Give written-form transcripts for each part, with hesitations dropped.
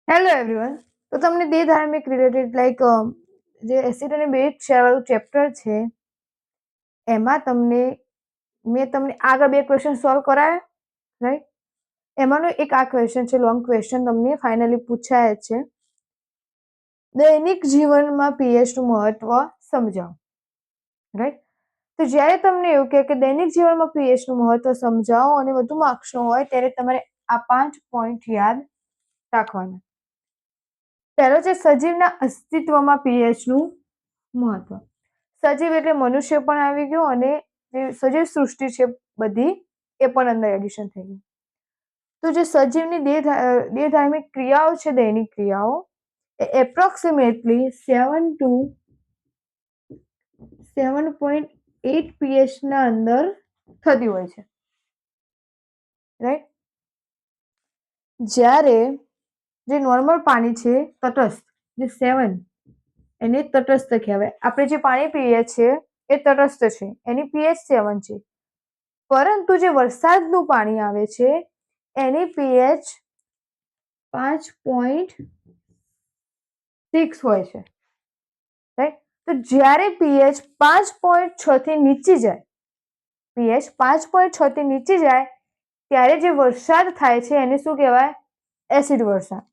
Hello everyone. તો તમને બે ધાર્મિક રિલેટેડ લાઈક જે એસિડ અને બેઝ ચેપ્ટર છે એમાં મેં તમને આગળ બે ક્વેશ્ચન સોલ્વ કરાયા, રાઈટ? એમાંનો એક આ ક્વેશ્ચન છે, લોંગ ક્વેશ્ચન તમને ફાઇનલી પૂછાય છે. દૈનિક જીવનમાં પીએચ નું મહત્વ સમજાવો, રાઈટ? તો જ્યારે તમને એવું કે દૈનિક જીવનમાં પીએચ નું મહત્વ સમજાવો અને વધુ માર્ક્સનો હોય ત્યારે તમારે આ 5 પોઈન્ટ યાદ રાખવાના. પહેલો છે સજીવના અસ્તિત્વમાં પીએચ નું મહત્વ. સજીવ એટલે મનુષ્ય પણ આવી ગયો અને જે સજીવ સૃષ્ટિ છે બધી એ પણ અંદર એડિશન થઈ ગયું. તો જે સજીવની દેહધાર્મિક ક્રિયાઓ છે, દૈનિક ક્રિયાઓ, એ એપ્રોક્સિમેટલી 7.8 પીએચ ના અંદર થતી હોય છે, રાઈટ? જ્યારે જે નોર્મલ પાણી છે તટસ્થ, જે 7 એને તટસ્થ કહેવાય. આપણે જે પાણી પીએ છીએ એ તટસ્થ છે, એની પીએચ 7 છે. પરંતુ જે વરસાદનું પાણી આવે છે એની પીએચ 5.6 હોય છે, રાઈટ? તો જ્યારે પીએચ 5.6 થી નીચી જાય, પીએચ 5.6 થી નીચી જાય ત્યારે જે વરસાદ થાય છે એને શું કહેવાય? એસિડ વરસાદ.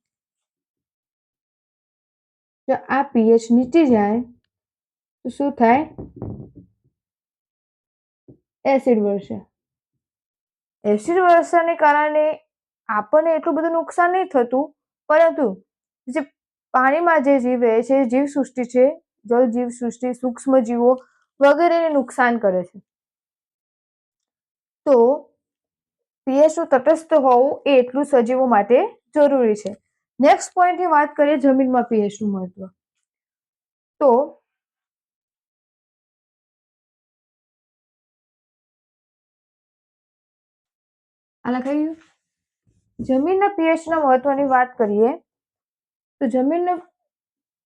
જો આ પીએચ નીચી જાય તો શું થાય? એસિડ વર્ષા. એસિડ વર્ષાને કારણે આપણને એટલું બધું નુકસાન નહીં થતું, પરંતુ જે પાણીમાં જે જીવ રહે છે, જીવ સૃષ્ટિ છે, જળ જીવ સૃષ્ટિ, સૂક્ષ્મ જીવો વગેરેને નુકસાન કરે છે. તો પીએચ નું તટસ્થ હોવું એ એટલું સજીવો માટે જરૂરી છે. નેક્સ્ટ પોઈન્ટની વાત કરીએ જમીનમાં પીએચ નું મહત્વ. તો આ લખાઈ ગયું. જમીનના પીએચના મહત્વની વાત કરીએ તો જમીનનો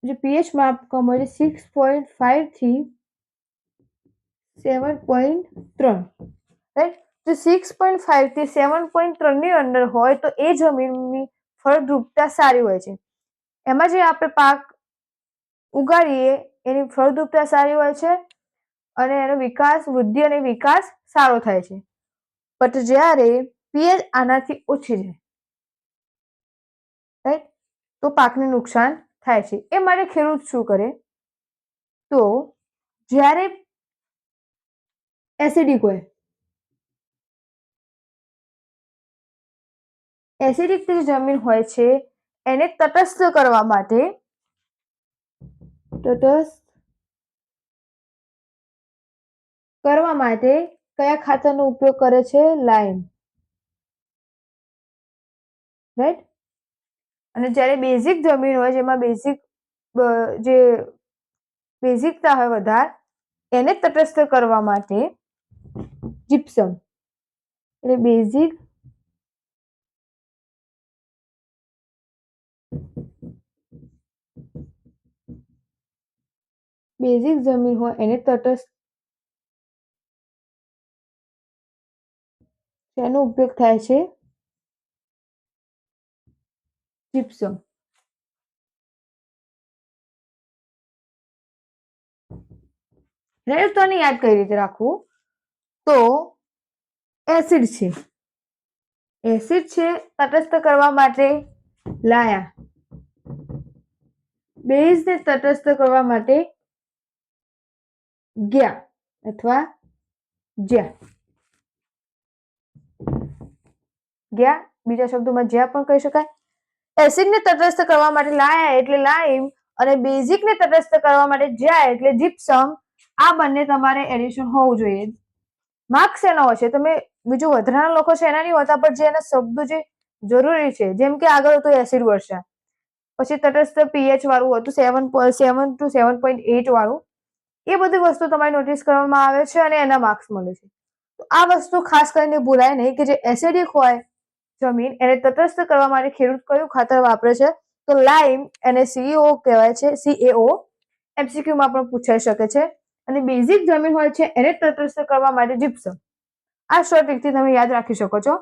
જે પીએચ માપ આપવામાં આવે છે 6.5 થી 7.3, રાઈટ? જો 6.5 થી 7.3 ની અંદર હોય તો એ જમીનની ફળદ્રુપતા સારી હોય છે. એમાં જે આપણે પાક ઉગાડીએ એની ફળદ્રુપતા સારી હોય છે અને એનો વૃદ્ધિ અને વિકાસ સારો થાય છે. બટ જ્યારે પીએચ આનાથી ઓછી છે, રાઈટ, તો પાકને નુકસાન થાય છે. એ માટે ખેડૂત શું કરે? તો જ્યારે એસિડિક હોય, એસિડિક જે જમીન હોય છે એને તટસ્થ કરવા માટે કયા ખાતરનો ઉપયોગ કરે છે? Lime, right? અને જ્યારે બેઝિક જમીન હોય જેમાં બેઝિકતા હોય વધારે, એને તટસ્થ કરવા માટે જીપ્સમ એટલે બેઝિક જમીન હોય એને તટસ્થ, તેનો ઉપયોગ થાય છે જીપ્સમ. રાઈટ? તો આને યાદ કઈ રીતે રાખવું? તો એસિડ છે, તટસ્થ કરવા માટે લાયા, બેઝને તટસ્થ કરવા માટે ગયા અથવા ગયા, બીજા શબ્દોમાં જ્યાં પણ કહી શકાય. એસિડને તટસ્થ કરવા માટે લાયા એટલે લાઈમ અને બેઝિકને તટસ્થ કરવા માટે જ્યાં એટલે જીપ્સમ. આ બંને તમારે એડિશન હોવું જોઈએ. માર્ક્સ એના હોય છે, તમે બીજું વધારાના લખો છો એના નહીં હોતા, પણ જે એના શબ્દો જે જરૂરી છે, જેમ કે આગળ હતું એસિડ વર્ષા, પછી તટસ્થ પીએચ વાળું હતું 7 to 7.8 વાળું. એ બધી વસ્તુ તમારે નોટિસ કરવામાં આવે છે અને એના માર્ક્સ મળે છે. તો આ વસ્તુ ખાસ કરીને ભૂલાય નહીં કે જે એસિડિક હોય જમીન એને તટસ્થ કરવા માટે ખેડૂત કયું ખાતર વાપરે છે? તો લાઈમ, એને સીઓ કહેવાય છે, CaO. એમસીક્યુમાં પણ પૂછાઈ શકે છે. અને બેઝિક જમીન હોય છે એને તટસ્થ કરવા માટે જીપ્સમ. આ શોર્ટ ટ્રિકથી તમે યાદ રાખી શકો છો.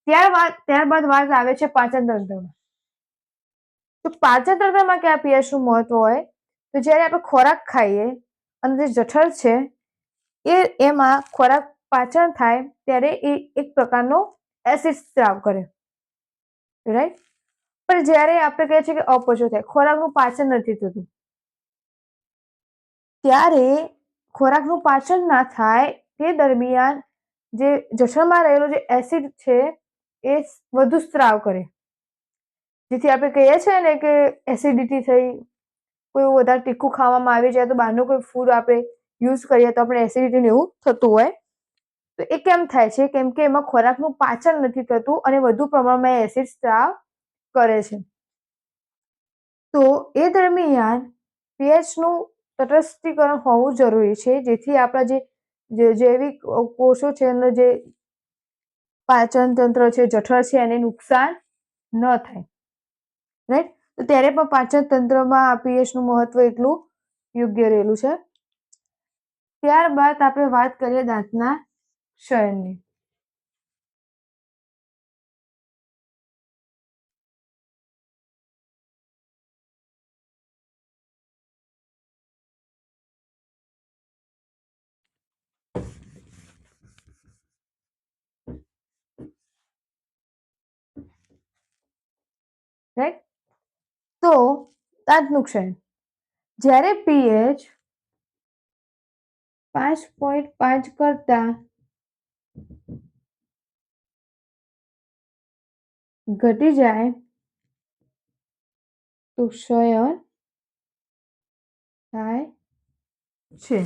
ત્યારબાદ વાત આવે છે પાચન તંત્રમાં. તો પાચન તંત્રમાં કયા પીએચનું મહત્વ હોય? તો જ્યારે આપણે ખોરાક ખાઈએ અને જે જઠર છે એમાં ખોરાક પાચન થાય ત્યારે એ એક પ્રકારનો એસિડ સ્ત્રાવ કરે, રાઈટ? પણ જ્યારે આપણે કહીએ છીએ કે અપચો થાય, ખોરાકનું પાચન નથી થતું, ત્યારે ખોરાકનું પાચન ના થાય તે દરમિયાન જે જઠરમાં રહેલો જે એસિડ છે એ વધુ સ્ત્રાવ કરે, જેથી આપણે કહીએ છીએ ને કે એસિડિટી થઈ, કોઈ વધારે તીખું ખાવામાં આવી જાય તો બહારનું કોઈ ફૂડ આપણે યુઝ કરીએ તો આપણે એસિડિટી એવું થતું હોય. તો એ કેમ થાય છે? કેમ કે એમાં ખોરાકનું પાચન નથી થતું અને વધુ પ્રમાણમાં એસિડ સ્ત્રાવ કરે છે. તો એ દરમિયાન પીએચનું તટસ્થીકરણ હોવું જરૂરી છે, જેથી આપણા જે જૈવિક કોષો છે અને જે પાચન તંત્ર છે, જઠર છે, એને નુકસાન ન થાય, રાઈટ? તો ત્યારે પણ પાચન તંત્રમાં પીએચનું મહત્વ એટલું યોગ્ય રહેલું છે. ત્યારબાદ આપણે વાત કરીએ દાંતના ક્ષયણની. રાઈટ? તો દાંતનું ક્ષયણ, જ્યારે પીએચ 5.5 કરતા ઘટી જાય તો ક્ષયણ થાય છે.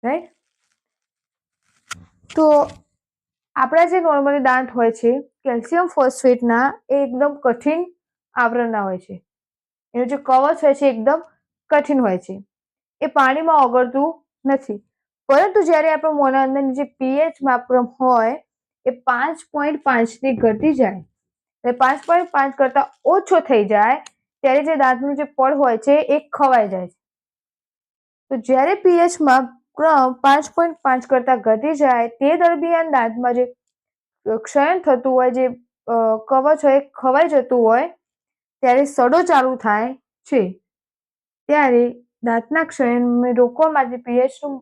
રાઈટ? તો આપણા જે નોર્મલી દાંત હોય છે, કેલ્શિયમ ફોસ્ફેટના એ એકદમ કઠિન આવરણના હોય છે. એનું જે કવચ હોય છે એકદમ કઠિન હોય છે, એ પાણીમાં ઓગળતું નથી. પરંતુ જ્યારે આપણું મોંના અંદરની જે પીએચ માપક્રમ હોય એ 5.5 થી ઘટી જાય, એટલે 5.5 કરતા ઓછો થઈ જાય, ત્યારે જે દાંતનું જે પડ હોય છે એ ખવાઈ જાય છે. તો જ્યારે પીએચ માપક્રમ 5.5 કરતા ઘટી જાય તે દરમિયાન દાંતમાં જે ક્ષયણ થતું હોય, જે કવચ હોય ખવાઈ જતું હોય, ત્યારે સડો ચાલુ થાય છે. ત્યારે દાંતના ક્ષયણને રોકવા માટે પીએચનું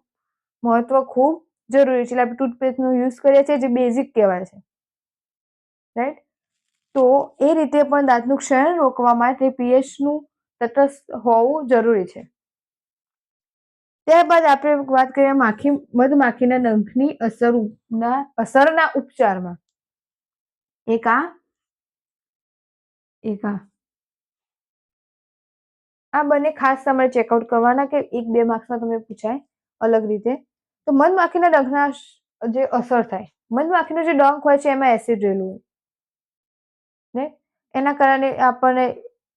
મહત્વ ખૂબ જરૂરી છે. એટલે આપણે ટૂથપેસ્ટનો યુઝ કરીએ છીએ, જે બેઝિક કહેવાય છે, રાઈટ? તો એ રીતે પણ દાંતનું ક્ષયણ રોકવા માટે પીએચનું તટસ્થ હોવું જરૂરી છે. ત્યારબાદ આપણે વાત કરીએ મધમાખીના ડંખની અસરના ઉપચારમાં. એક આ બંને ખાસ તમારે ચેકઆઉટ કરવાના કે 1-2 માર્ક્સમાં તમને પૂછાય અલગ રીતે. તો મધમાખીના ડંખના જે અસર થાય, મધમાખીનો જે ડંખ હોય છે એમાં એસિડ રહેલું હોય, ને એના કારણે આપણને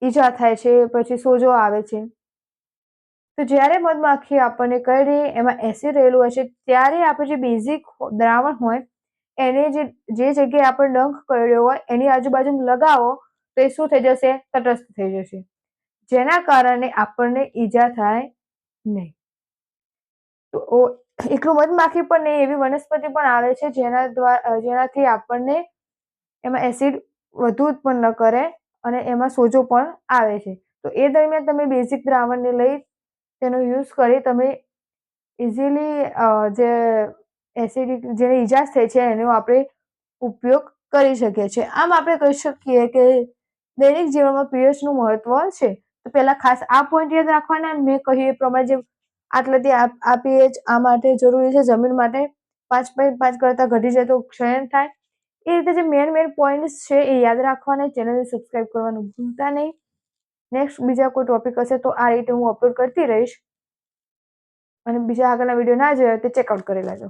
ઈજા થાય છે, પછી સોજો આવે છે. તો જ્યારે મધમાખી આપણને કરડે એમાં એસિડ રહેલું હોય છે, ત્યારે આપણે જે બેઝિક દ્રાવણ હોય એને જે જગ્યાએ આપણે ડંખ કરડ્યો હોય એની આજુબાજુ લગાવો તો એ શું થઈ જશે? તટસ્થ થઈ જશે, જેના કારણે આપણને ઈજા થાય નહીં. તો એટલું મધમાખી પણ નહીં, એવી વનસ્પતિ પણ આવે છે જેનાથી આપણને એમાં એસિડ વધુ ઉત્પન્ન ન કરે અને એમાં સોજો પણ આવે છે. તો એ દરમિયાન તમે બેઝિક દ્રાવણને લઈ તેનો યુઝ કરી તમે ઇઝીલી જે એસિડિક જેને ઈજા થઈ છે એનો આપણે ઉપયોગ કરી શકીએ છીએ. આમ આપણે કહી શકીએ કે દૈનિક જીવનમાં પીએચનું મહત્વ છે. તો પહેલા ખાસ આ પોઈન્ટ યાદ રાખવાના. મેં કહ્યું એ પ્રમાણે જે આટલાથી આ પીએચ આ માટે જરૂરી છે, જમીન માટે 5.5 કરતા ઘટી જાય તો ક્ષયણ થાય. એ રીતે જે મેન પોઈન્ટ્સ છે એ યાદ રાખવાના. ચેનલને સબસ્ક્રાઇબ કરવાનું ભૂલતા નહીં. નેક્સ્ટ બીજા કોઈ ટોપિક હશે તો આ રીતે હું અપલોડ કરતી રહીશ, અને બીજા આગળના વિડીયો ના જોયા તે ચેકઆઉટ કરી લેજો.